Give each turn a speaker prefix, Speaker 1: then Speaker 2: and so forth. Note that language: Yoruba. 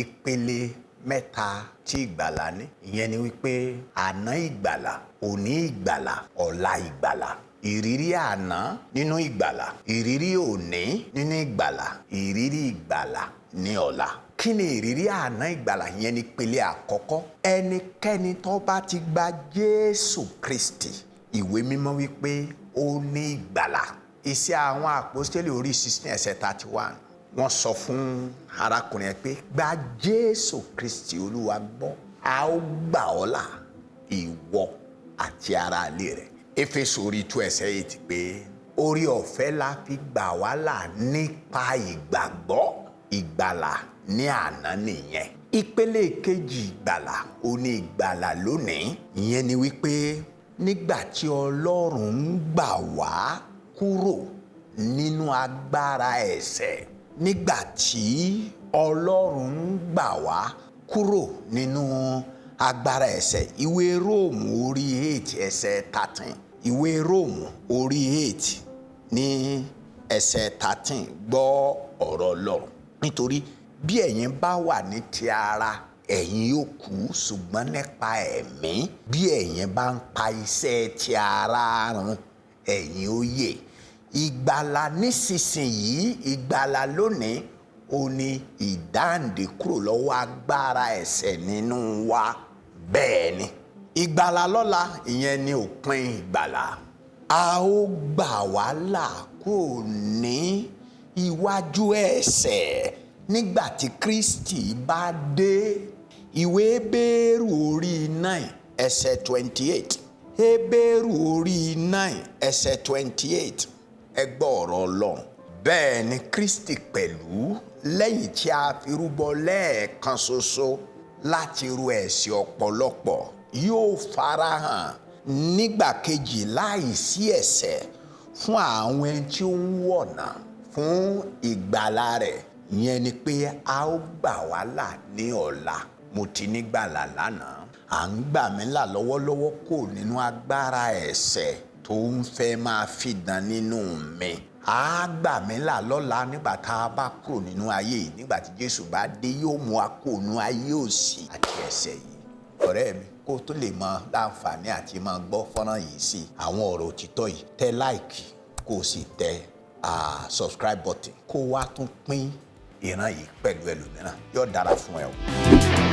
Speaker 1: ìpele mẹ́ta tí ìgbàlà ní. Ìyẹn ni wípé àná ìgbàlà, òní ìgbàlà, ọ̀la ìgbàlà. Ìrírí àná nínú ìgbàlà, ìrírí òní nínú ìgbàlà, ìrírí ìgbàlà ní ọ̀la. Kí ni ìrírí àná ìgbàlà? Ìyẹn ni ìpele àkọ́kọ́. Ẹnikẹ́ni tó bá ti gba Jésù Kristi, ìwé mímọ́ wípé ó ní ìgbàlà. Iṣẹ́ àwọn àpọ́stélì orí 16 ẹsẹ̀ 31. Wọ́n sọ fún arákùnrin pé gba Jésù Kristi Olúwa gbọ́, a ó gbà ọ́ là, ìwọ àti ará ilé rẹ̀. Éfésù orí 2 ẹsẹ̀ 8 pé orí ọ̀fẹ́ la fi gbà wá là nípa ìgbàgbọ́. Ìgbàlà ní àná nìyẹn. Ìpele kejì ìgbàlà ó ní ìgbàlà lónìí. Ìyẹn ni wípé nígbà tí Ọlọ́run ń gbà wá kúrò nínú agbára ẹ̀ṣẹ̀, nígbà tí Ọlọ́run ń gbà wá kúrò nínú agbára ẹ̀ṣẹ̀. Ìwé Róòmù orí 8 ẹsẹ̀ 13. Ìwé Róòmù orí 8 ní ẹsẹ̀ 13 gbọ́ ọ̀rọ̀ Ọlọ́run. Nítorí bí ẹ̀yin bá wà ní ti ara, ẹ̀yin yóò kú, ṣùgbọ́n nípa ẹ̀mí bí ẹ̀yin bá ń pa iṣẹ́ ti ara run, ẹ̀yin ó yè. Ìgbàlà nísinsìnyí, ìgbàlà lónìí ó ní ìdáǹdè kúrò lọ́wọ́ agbára ẹ̀ṣẹ̀ nínú wa. Bẹ́ẹ̀ ni ìgbàlà lọ́la, ìyẹn ni òpin ìgbàlà. A ó gbà wá là kúrò ní iwájú ẹ̀ṣẹ̀ nígbà tí Kristi bá dé. Ìwé Hébérù orí 9 ẹsẹ̀ 28. Hébérù orí 9 ẹsẹ̀ 28. Ẹ gbọ́ ọ̀rọ̀ Ọlọ́run. Bẹ́ẹ̀ ni Kristi pẹ̀lú, lẹ́yìn tí a fi rúbọ lẹ́ẹ̀kan ṣoṣo láti ru ẹ̀ṣẹ̀ ọ̀pọ̀lọpọ̀, yóò farahàn nígbà kejì láìsí ẹ̀ṣẹ̀ fún àwọn ẹni tí ó ń wọ̀nà fún ìgbàlà rẹ̀. Ìyẹn ni pé a ó gbà wá là ní ọ̀la. Mo ti ní gbàlà lánàá. À ń gbà mí là lọ́wọ́lọ́wọ́ kò nínú agbára ẹ̀ṣẹ̀ tó ń fẹ́ máa fìdán nínú mi. A gbà mí là lọ́la nígbà tá a bá kúrò nínú ayé yìí. Nígbà tí Jésù bá dé, yóò mú wa kúrò nínú ayé òṣì àti ẹ̀ṣẹ̀ yìí. Ọ̀rẹ́ mi, kó tó lè mọ láǹfààní àti máa gbọ́ fọ́nrán yìí sí àwọn ọ̀rọ̀ òtítọ́ yìí, tẹ láìkì kó o sì tẹ subscribe button kó wá tún pín ìran yìí pẹ̀lú ẹlòmíràn. Yóò dára fún ẹ o.